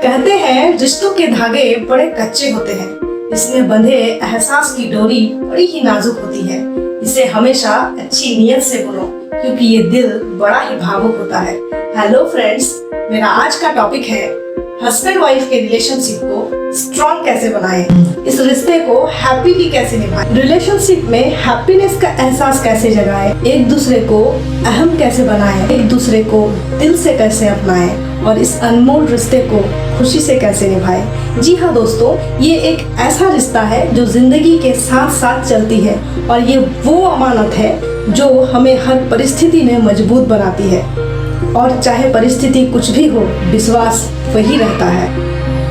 कहते हैं रिश्तों के धागे बड़े कच्चे होते हैं, इसमें बंधे एहसास की डोरी बड़ी ही नाजुक होती है। इसे हमेशा अच्छी नीयत से बुनो क्योंकि ये दिल बड़ा ही भावुक होता है। हेलो फ्रेंड्स, मेरा आज का टॉपिक है हस्बैंड वाइफ के रिलेशनशिप को स्ट्रॉन्ग कैसे बनाएं, इस रिश्ते को हैप्पीली कैसे निभाएं, रिलेशनशिप में हैप्पीनेस का एहसास कैसे जगाएं, एक दूसरे को अहम कैसे बनाएं, एक दूसरे को दिल से कैसे अपनाएं और इस अनमोल रिश्ते को खुशी से कैसे निभाएं। जी हाँ दोस्तों, ये एक ऐसा रिश्ता है जो जिंदगी के साथ साथ चलती है और ये वो अमानत है जो हमें हर परिस्थिति में मजबूत बनाती है। और चाहे परिस्थिति कुछ भी हो, विश्वास वही रहता है।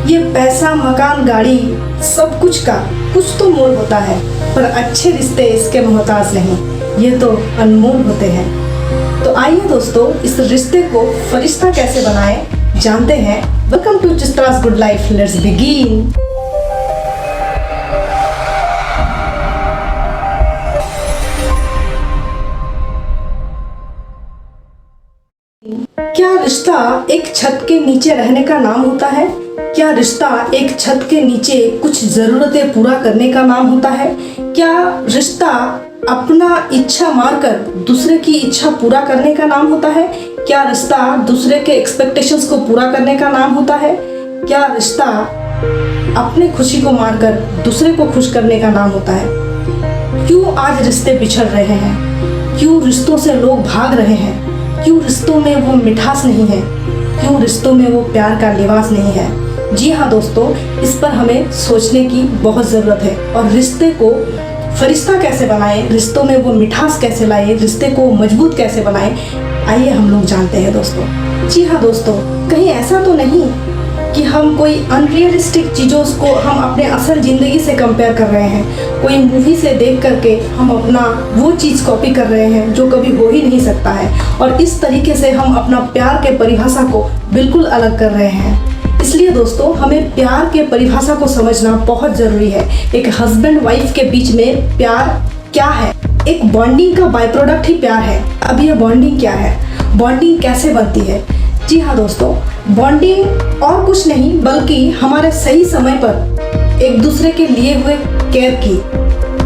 ये पैसा, मकान, गाड़ी, सब कुछ का कुछ तो मोल होता है, पर अच्छे रिश्ते इसके मोहताज नहीं, ये तो अनमोल होते हैं। तो आइए दोस्तों, इस रिश्ते को फरिश्ता कैसे बनाएं जानते हैं। Welcome to Chitra's good life, let's begin. क्या रिश्ता एक छत के नीचे रहने का नाम होता है? क्या रिश्ता एक छत के नीचे कुछ जरूरतें पूरा करने का नाम होता है? क्या रिश्ता अपना इच्छा मारकर दूसरे की इच्छा पूरा करने का नाम होता है? क्या रिश्ता दूसरे के एक्सपेक्टेशंस को पूरा करने का नाम होता है? क्या रिश्ता अपने खुशी को मारकर दूसरे को खुश करने का नाम होता है? क्यों आज रिश्ते बिछड़ रहे हैं? क्यों रिश्तों से लोग भाग रहे हैं? क्यों रिश्तों में वो मिठास नहीं है? क्यों रिश्तों में वो प्यार का लिबास नहीं है? जी हाँ दोस्तों, इस पर हमें सोचने की बहुत ज़रूरत है। और रिश्ते को फरिश्ता कैसे बनाएं, रिश्तों में वो मिठास कैसे लाएं, रिश्ते को मजबूत कैसे बनाएं, आइए हम लोग जानते हैं दोस्तों। जी हाँ दोस्तों, कहीं ऐसा तो नहीं कि हम कोई अनरियलिस्टिक चीज़ों को हम अपने असल ज़िंदगी से कंपेयर कर रहे हैं, कोई मूवी से देख करके हम अपना वो चीज़ कॉपी कर रहे हैं जो कभी हो ही नहीं सकता है, और इस तरीके से हम अपना प्यार के परिभाषा को बिल्कुल अलग कर रहे हैं। इसलिए दोस्तों, हमें प्यार के परिभाषा को समझना बहुत ज़रूरी है। एक हस्बैंड वाइफ के बीच में प्यार क्या है? एक बॉन्डिंग का बाय प्रोडक्ट ही प्यार है। अब ये बॉन्डिंग क्या है, बॉन्डिंग कैसे बनती है? जी हाँ दोस्तों, बॉन्डिंग और कुछ नहीं बल्कि हमारे सही समय पर एक दूसरे के लिए हुए केयर की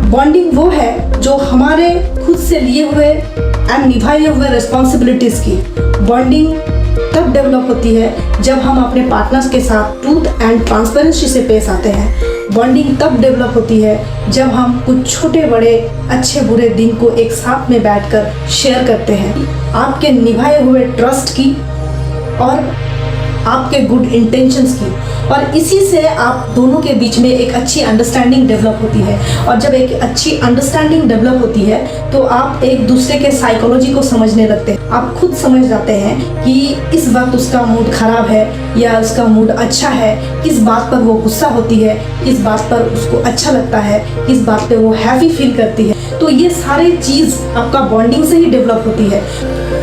बॉन्डिंग वो है जो हमारे खुद से लिए हुए एंड निभाए हुए रिस्पॉन्सिबिलिटीज़ की बॉन्डिंग तब डेवलप होती है जब हम अपने पार्टनर्स के साथ ट्रूथ एंड ट्रांसपेरेंसी से पेश आते हैं। बॉन्डिंग तब डेवलप होती है जब हम कुछ छोटे बड़े अच्छे बुरे दिन को एक साथ में बैठकर शेयर करते हैं। आपके निभाए हुए ट्रस्ट की और आपके गुड इंटेंशंस की, और इसी से आप दोनों के बीच में एक अच्छी अंडरस्टैंडिंग डेवलप होती है। और जब एक अच्छी अंडरस्टैंडिंग डेवलप होती है तो आप एक दूसरे के साइकोलॉजी को समझने लगते हैं। आप खुद समझ जाते हैं कि इस वक्त उसका मूड खराब है या उसका मूड अच्छा है, किस बात पर वो गुस्सा होती है, किस बात पर उसको अच्छा लगता है, किस बात पे वो हैप्पी फील करती है। तो ये सारी चीज़ आपका बॉन्डिंग से ही डेवलप होती है।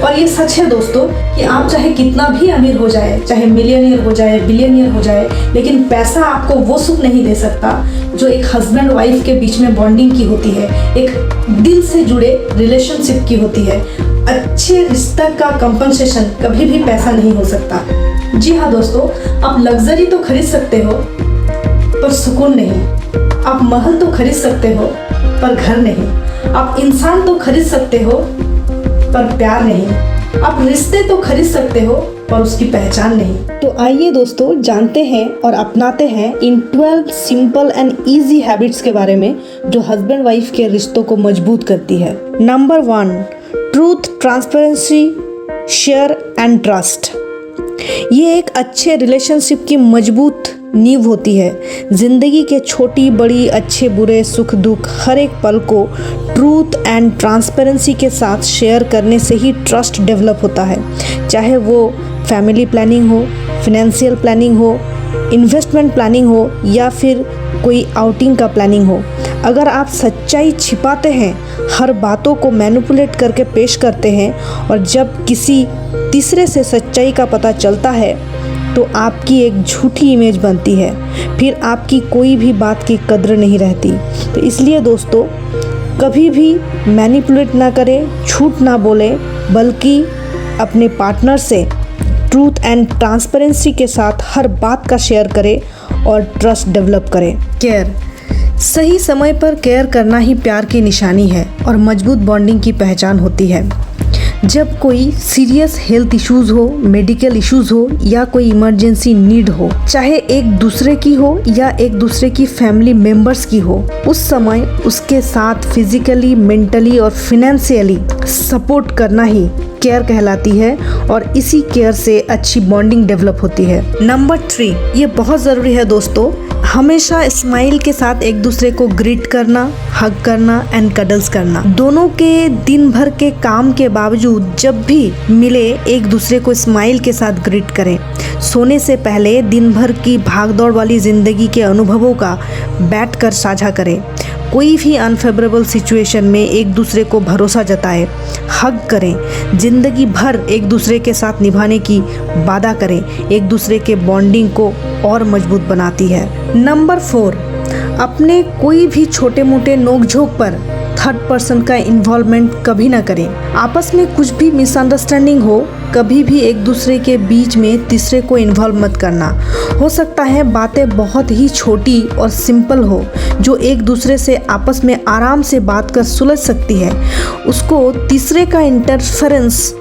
और ये सच है दोस्तों कि आप चाहे कितना भी अमीर हो जाए, चाहे मिलियनियर हो जाए, बिलियनियर हो जाए, लेकिन पैसा आपको वो सुख नहीं दे सकता जो एक हस्बैंड वाइफ के बीच में बॉन्डिंग की होती है, एक दिल से जुड़े रिलेशनशिप की होती है। अच्छे रिश्ते का कंपनसेशन कभी भी पैसा नहीं हो सकता। जी हाँ दोस्तों, आप लग्जरी तो खरीद सकते हो पर सुकून नहीं। आप महल तो खरीद सकते हो पर घर नहीं। आप इंसान तो खरीद सकते हो पर प्यार नहीं। आप रिश्ते तो खरीद सकते हो पर उसकी पहचान नहीं। तो आइए दोस्तों, जानते हैं और अपनाते हैं इन 12 सिंपल एंड इजी हैबिट्स के बारे में जो हस्बैंड वाइफ के रिश्तों को मजबूत करती है। Number 1, truth, transparency, share and trust. ये एक अच्छे रिलेशनशिप की मजबूत नींव होती है। जिंदगी के छोटी बड़ी, अच्छे बुरे, सुख दुख, हर एक पल को ट्रूथ एंड ट्रांसपेरेंसी के साथ शेयर करने से ही ट्रस्ट डेवलप होता है। चाहे वो फैमिली प्लानिंग हो, फिनेंशियल प्लानिंग हो, इन्वेस्टमेंट प्लानिंग हो या फिर कोई आउटिंग का प्लानिंग हो। अगर आप सच्चाई छिपाते हैं, हर बातों को मैनिपुलेट करके पेश करते हैं और जब किसी तीसरे से सच्चाई का पता चलता है तो आपकी एक झूठी इमेज बनती है, फिर आपकी कोई भी बात की कद्र नहीं रहती। तो इसलिए दोस्तों, कभी भी मैनिपुलेट ना करें, झूठ ना बोलें, बल्कि अपने पार्टनर से ट्रूथ एंड ट्रांसपेरेंसी के साथ हर बात का शेयर करें और ट्रस्ट डेवलप करें। केयर, सही समय पर केयर करना ही प्यार की निशानी है और मजबूत बॉन्डिंग की पहचान होती है। जब कोई सीरियस हेल्थ इश्यूज हो, मेडिकल इश्यूज हो या कोई इमरजेंसी नीड हो, चाहे एक दूसरे की हो या एक दूसरे की फैमिली मेंबर्स की हो, उस समय उसके साथ फिजिकली, मेंटली और फिनेंशियली सपोर्ट करना ही केयर कहलाती है और इसी केयर से अच्छी बॉन्डिंग डेवलप होती है। नंबर 3, ये बहुत ज़रूरी है दोस्तों, हमेशा स्माइल के साथ एक दूसरे को ग्रीट करना, हग करना एंड कडल्स करना। दोनों के दिन भर के काम के बावजूद जब भी मिले एक दूसरे को स्माइल के साथ ग्रीट करें। सोने से पहले दिन भर की भागदौड़ वाली ज़िंदगी के अनुभवों का बैठकर साझा करें। कोई भी अनफेवरेबल सिचुएशन में एक दूसरे को भरोसा जताएं, हग करें, ज़िंदगी भर एक दूसरे के साथ निभाने की वादा करें। एक दूसरे के बॉन्डिंग को और मजबूत बनाती है। नंबर 4, अपने कोई भी छोटे मोटे नोकझोंक पर थर्ड पर्सन का इन्वॉल्वमेंट कभी ना करें। आपस में कुछ भी मिसअंडरस्टैंडिंग हो, कभी भी एक दूसरे के बीच में तीसरे को इन्वॉल्व मत करना। हो सकता है बातें बहुत ही छोटी और सिंपल हो, जो एक दूसरे से आपस में आराम से बात कर सुलझ सकती है, उसको तीसरे का इंटरफेरेंस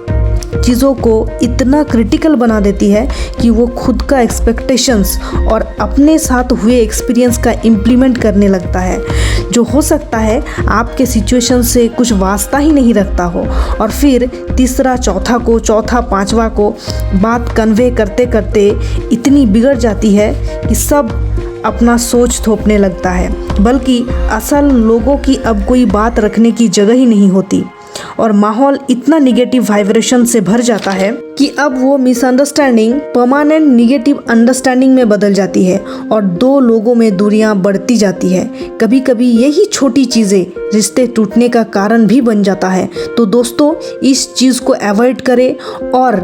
चीज़ों को इतना क्रिटिकल बना देती है कि वो खुद का एक्सपेक्टेशंस और अपने साथ हुए एक्सपीरियंस का इम्प्लीमेंट करने लगता है, जो हो सकता है आपके सिचुएशन से कुछ वास्ता ही नहीं रखता हो, और फिर तीसरा चौथा पांचवा को बात कन्वे करते करते इतनी बिगड़ जाती है कि सब अपना सोच थोपने लगता है, बल्कि असल लोगों की अब कोई बात रखने की जगह ही नहीं होती और माहौल इतना निगेटिव वाइब्रेशन से भर जाता है कि अब वो मिसअंडरस्टैंडिंग परमानेंट निगेटिव अंडरस्टैंडिंग में बदल जाती है और दो लोगों में दूरियां बढ़ती जाती है। कभी कभी यही छोटी चीज़ें रिश्ते टूटने का कारण भी बन जाता है। तो दोस्तों, इस चीज़ को अवॉइड करें और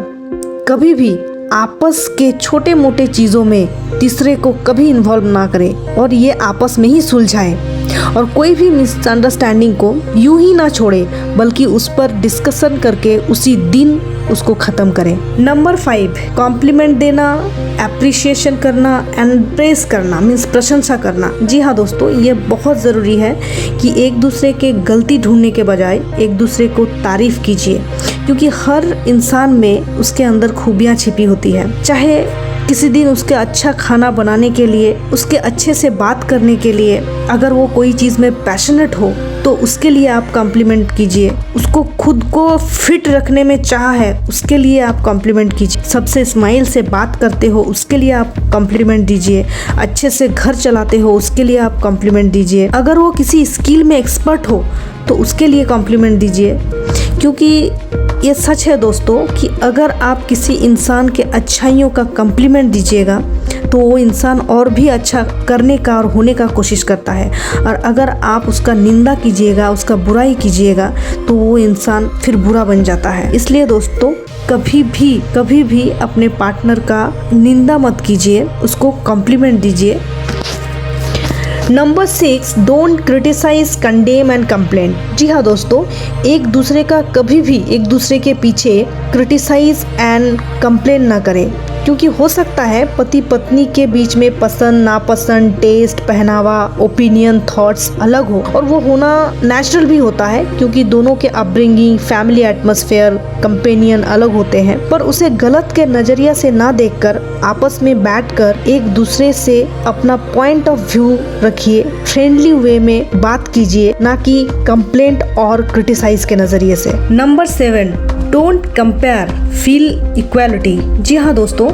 कभी भी आपस के छोटे मोटे चीज़ों में तीसरे को कभी इन्वॉल्व ना करें और ये आपस में ही सुलझाएं और कोई भी मिसअंडरस्टैंडिंग को यूं ही ना छोड़े, बल्कि उस पर डिस्कशन करके उसी दिन उसको ख़त्म करें। नंबर 5, कॉम्प्लीमेंट देना, एप्रिशिएशन करना, एम्ब्रेस करना मीन्स प्रशंसा करना। जी हाँ दोस्तों, ये बहुत ज़रूरी है कि एक दूसरे के गलती ढूंढने के बजाय एक दूसरे को तारीफ़ कीजिए, क्योंकि हर इंसान में उसके अंदर खूबियाँ छिपी होती है। चाहे किसी दिन उसके अच्छा खाना बनाने के लिए, उसके अच्छे से बात करने के लिए, अगर वो कोई चीज़ में पैशनेट हो तो उसके लिए आप कॉम्प्लीमेंट कीजिए। उसको खुद को फिट रखने में चाह है, उसके लिए आप कॉम्प्लीमेंट कीजिए। सबसे स्माइल से बात करते हो, उसके लिए आप कॉम्प्लीमेंट दीजिए। अच्छे से घर चलाते हो, उसके लिए आप कॉम्प्लीमेंट दीजिए। अगर वो किसी स्किल में एक्सपर्ट हो तो उसके लिए कॉम्प्लीमेंट दीजिए, क्योंकि ये सच है दोस्तों कि अगर आप किसी इंसान के अच्छाइयों का कॉम्प्लीमेंट दीजिएगा तो वो इंसान और भी अच्छा करने का और होने का कोशिश करता है, और अगर आप उसका निंदा कीजिएगा, उसका बुराई कीजिएगा तो वो इंसान फिर बुरा बन जाता है। इसलिए दोस्तों, कभी भी अपने पार्टनर का निंदा मत कीजिए, उसको कॉम्प्लीमेंट दीजिए। Number 6, don't criticise, condemn and complain. जी हाँ दोस्तों, एक दूसरे का कभी भी एक दूसरे के पीछे क्रिटिसाइज एंड कंप्लेन ना करें, क्योंकि हो सकता है पति पत्नी के बीच में पसंद नापसंद, टेस्ट, पहनावा, ओपिनियन, थॉट्स अलग हो, और वो होना नेचुरल भी होता है क्योंकि दोनों के अपब्रिंगिंग, फैमिली एटमॉस्फेयर, कंपेनियन अलग होते हैं। पर उसे गलत के नज़रिया से ना देखकर आपस में बैठकर एक दूसरे से अपना पॉइंट ऑफ व्यू रखिए, फ्रेंडली वे में बात कीजिए, ना कि कंप्लेंट और क्रिटिसाइज के नज़रिए से। Number 7, don't compare, feel equality. जी हाँ दोस्तों,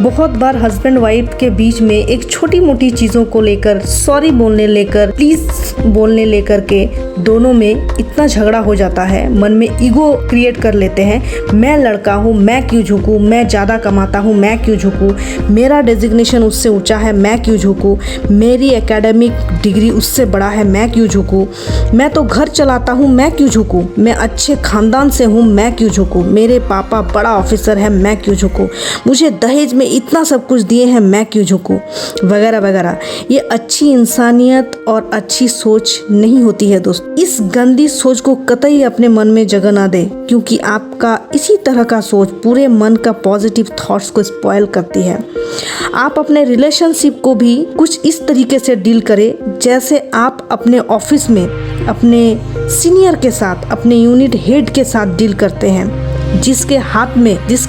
बहुत बार हस्बैंड वाइफ के बीच में एक छोटी मोटी चीज़ों को लेकर, सॉरी बोलने लेकर, प्लीज बोलने लेकर के दोनों में इतना झगड़ा हो जाता है, मन में ईगो क्रिएट कर लेते हैं। मैं लड़का हूँ, मैं क्यों झुकूँ, मैं ज़्यादा कमाता हूँ, मैं क्यों झुकूँ, मेरा डेजिग्नेशन उससे ऊंचा है, मैं क्यों झुकूँ, मेरी एकेडमिक डिग्री उससे बड़ा है, मैं क्यों झुकूँ, मैं तो घर चलाता हूँ, मैं क्यों झुकूँ, मैं अच्छे खानदान से हूँ, मैं क्यों झुकूँ, मेरे पापा बड़ा ऑफिसर है, मैं क्यों झुकूँ। मुझे दहेज में इतना सब कुछ दिए हैं, मैं क्यों झुकूं, वगैरह वगैरह। ये अच्छी इंसानियत और अच्छी सोच नहीं होती है दोस्त। इस गंदी सोच को कतई अपने मन में जगह ना दे, क्योंकि आपका इसी तरह का सोच पूरे मन का पॉजिटिव थॉट्स को स्पॉइल करती है। आप अपने रिलेशनशिप को भी कुछ इस तरीके से डील करें जैसे आप अपने ऑफिस में अपने सीनियर के साथ, अपने यूनिट हेड के साथ डील करते हैं, जिसके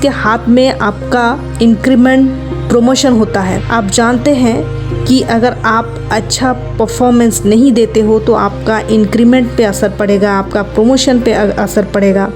हाथ में आपका इंक्रीमेंट प्रमोशन होता है। आप जानते हैं कि अगर आप अच्छा परफॉर्मेंस नहीं देते हो तो आपका इंक्रीमेंट पे असर पड़ेगा, आपका प्रमोशन पे असर पड़ेगा।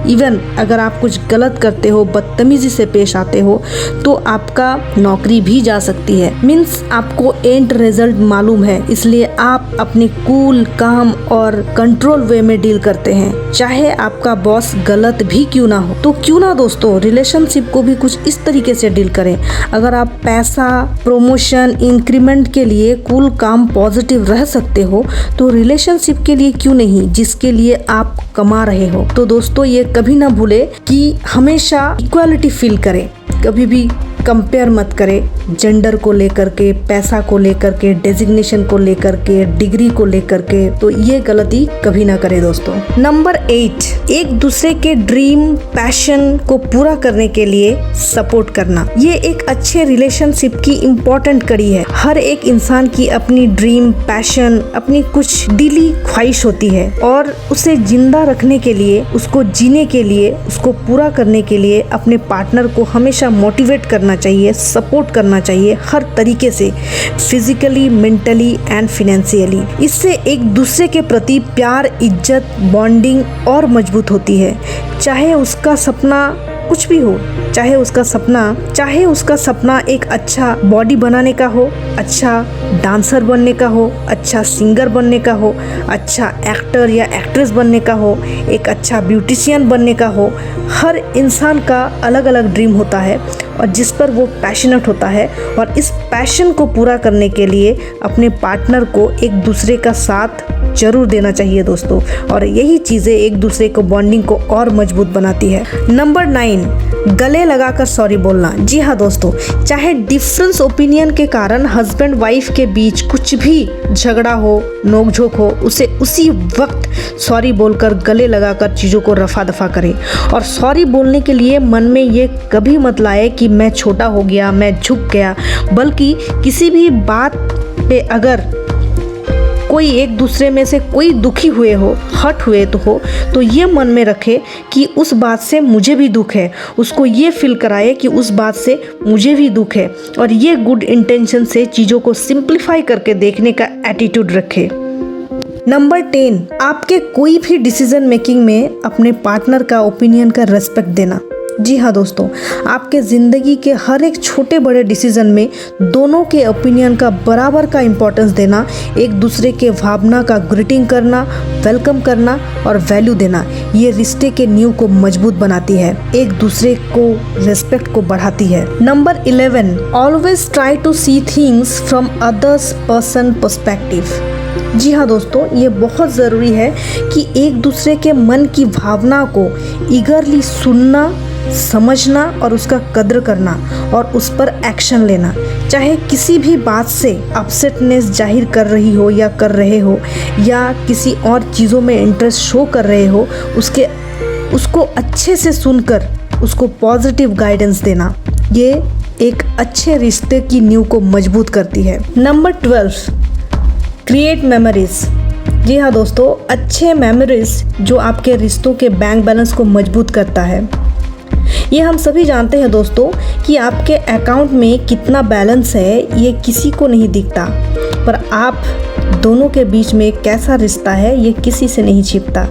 इवन अगर आप कुछ गलत करते हो, बदतमीजी से पेश आते हो, तो आपका नौकरी भी जा सकती है। मीन्स आपको एंड रिजल्ट मालूम है, इसलिए आप अपने कूल, काम और कंट्रोल वे में डील करते हैं, चाहे आपका बॉस गलत भी क्यों ना हो। तो क्यों ना दोस्तों रिलेशनशिप को भी कुछ इस तरीके से डील करें। अगर आप पैसा, प्रमोशन, इंक्रीमेंट के लिए कूल, काम, पॉजिटिव रह सकते हो तो रिलेशनशिप के लिए क्यों नहीं, जिसके लिए आप कमा रहे हो। तो दोस्तों ये कभी ना भूले कि हमेशा इक्वालिटी फील करें, कभी भी कंपेयर मत करें जेंडर को लेकर के, पैसा को लेकर के, डेजिग्नेशन को लेकर के, डिग्री को लेकर के। तो ये गलती कभी ना करें दोस्तों। नंबर 8, एक दूसरे के ड्रीम, पैशन को पूरा करने के लिए सपोर्ट करना। ये एक अच्छे रिलेशनशिप की इम्पोर्टेंट कड़ी है। हर एक इंसान की अपनी ड्रीम, पैशन, अपनी कुछ दिली ख्वाहिश होती है और उसे जिंदा रखने के लिए, उसको जीने के लिए, उसको पूरा करने के लिए अपने पार्टनर को हमेशा मोटिवेट करना चाहिए, सपोर्ट करना चाहिए हर तरीके से, फिजिकली, मेंटली एंड फाइनेंशियली। इससे एक दूसरे के प्रति प्यार, इज्जत, बॉन्डिंग और मजबूत होती है। चाहे उसका सपना कुछ भी हो, चाहे उसका सपना एक अच्छा बॉडी बनाने का हो, अच्छा डांसर बनने का हो, अच्छा सिंगर बनने का हो, अच्छा एक्टर या एक्ट्रेस बनने का हो, एक अच्छा ब्यूटिशियन बनने का हो। हर इंसान का अलग अलग ड्रीम होता है और जिस पर वो पैशनेट होता है, और इस पैशन को पूरा करने के लिए अपने पार्टनर को एक दूसरे का साथ जरूर देना चाहिए दोस्तों। और यही चीज़ें एक दूसरे को बॉन्डिंग को और मजबूत बनाती है। नंबर 9, गले लगाकर सॉरी बोलना। जी हाँ दोस्तों, चाहे डिफरेंस ओपिनियन के कारण हस्बैंड वाइफ के बीच कुछ भी झगड़ा हो, नोकझोंक हो, उसे उसी वक्त सॉरी बोलकर, गले लगाकर चीज़ों को रफा दफा करें। और सॉरी बोलने के लिए मन में ये कभी मत लाए कि मैं छोटा हो गया, मैं झुक गया, बल्कि किसी भी बात पे अगर कोई एक दूसरे में से कोई दुखी हुए हो, हर्ट हुए तो ये मन में रखे कि उस बात से मुझे भी दुख है, उसको ये फील कराए कि उस बात से मुझे भी दुख है, और ये गुड इंटेंशन से चीज़ों को सिंप्लीफाई करके देखने का एटीट्यूड रखे। नंबर 10, आपके कोई भी डिसीजन मेकिंग में अपने पार्टनर का ओपिनियन का रेस्पेक्ट देना। जी हाँ दोस्तों, आपके ज़िंदगी के हर एक छोटे बड़े डिसीजन में दोनों के ओपिनियन का बराबर का इम्पोर्टेंस देना, एक दूसरे के भावना का ग्रीटिंग करना, वेलकम करना और वैल्यू देना, ये रिश्ते के नींव को मजबूत बनाती है, एक दूसरे को रेस्पेक्ट को बढ़ाती है। Number 11, always try to see things from others person perspective. जी हाँ दोस्तों, ये बहुत ज़रूरी है कि एक दूसरे के मन की भावना को ईगरली सुनना, समझना और उसका कद्र करना और उस पर एक्शन लेना। चाहे किसी भी बात से अपसेटनेस जाहिर कर रही हो या कर रहे हो, या किसी और चीज़ों में इंटरेस्ट शो कर रहे हो, उसको अच्छे से सुनकर उसको पॉजिटिव गाइडेंस देना, ये एक अच्छे रिश्ते की नींव को मजबूत करती है। Number 12, create memories. जी हाँ दोस्तों, अच्छे मेमोरीज जो आपके रिश्तों के बैंक बैलेंस को मजबूत करता है। ये हम सभी जानते हैं दोस्तों कि आपके अकाउंट में कितना बैलेंस है ये किसी को नहीं दिखता, पर आप दोनों के बीच में कैसा रिश्ता है ये किसी से नहीं छिपता।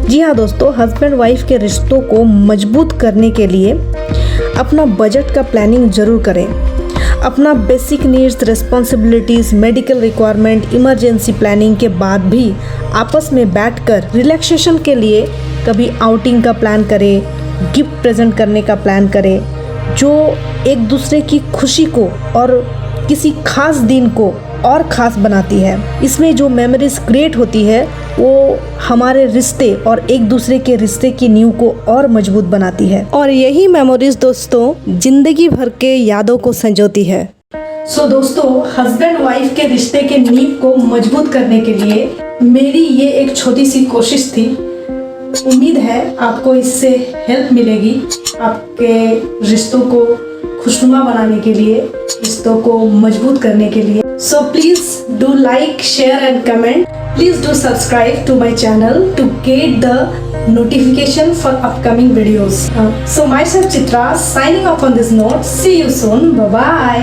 जी हाँ दोस्तों, हस्बैंड वाइफ के रिश्तों को मजबूत करने के लिए अपना बजट का प्लानिंग जरूर करें। अपना basic needs, responsibilities, medical requirement, emergency planning के बाद भी आपस में बैठकर रिलैक्सेशन के लिए कभी आउटिंग का प्लान करें, गिफ्ट प्रेजेंट करने का प्लान करें, जो एक दूसरे की खुशी को और किसी खास दिन को और ख़ास बनाती है। इसमें जो मेमोरीज क्रिएट होती है वो हमारे रिश्ते और एक दूसरे के रिश्ते की नींव को और मजबूत बनाती है। और यही मेमोरीज दोस्तों जिंदगी भर के यादों को संजोती है। सो दोस्तों, हस्बैंड वाइफ के रिश्ते के नींव को मजबूत करने के लिए मेरी ये एक छोटी सी कोशिश थी। उम्मीद है आपको इससे हेल्प मिलेगी आपके रिश्तों को खुशनुमा बनाने के लिए, रिश्तों को मजबूत करने के लिए। So please do like, share and comment. Please do subscribe to my channel to get the notification for upcoming videos. So myself Chitra signing off on this note. See you soon. Bye bye.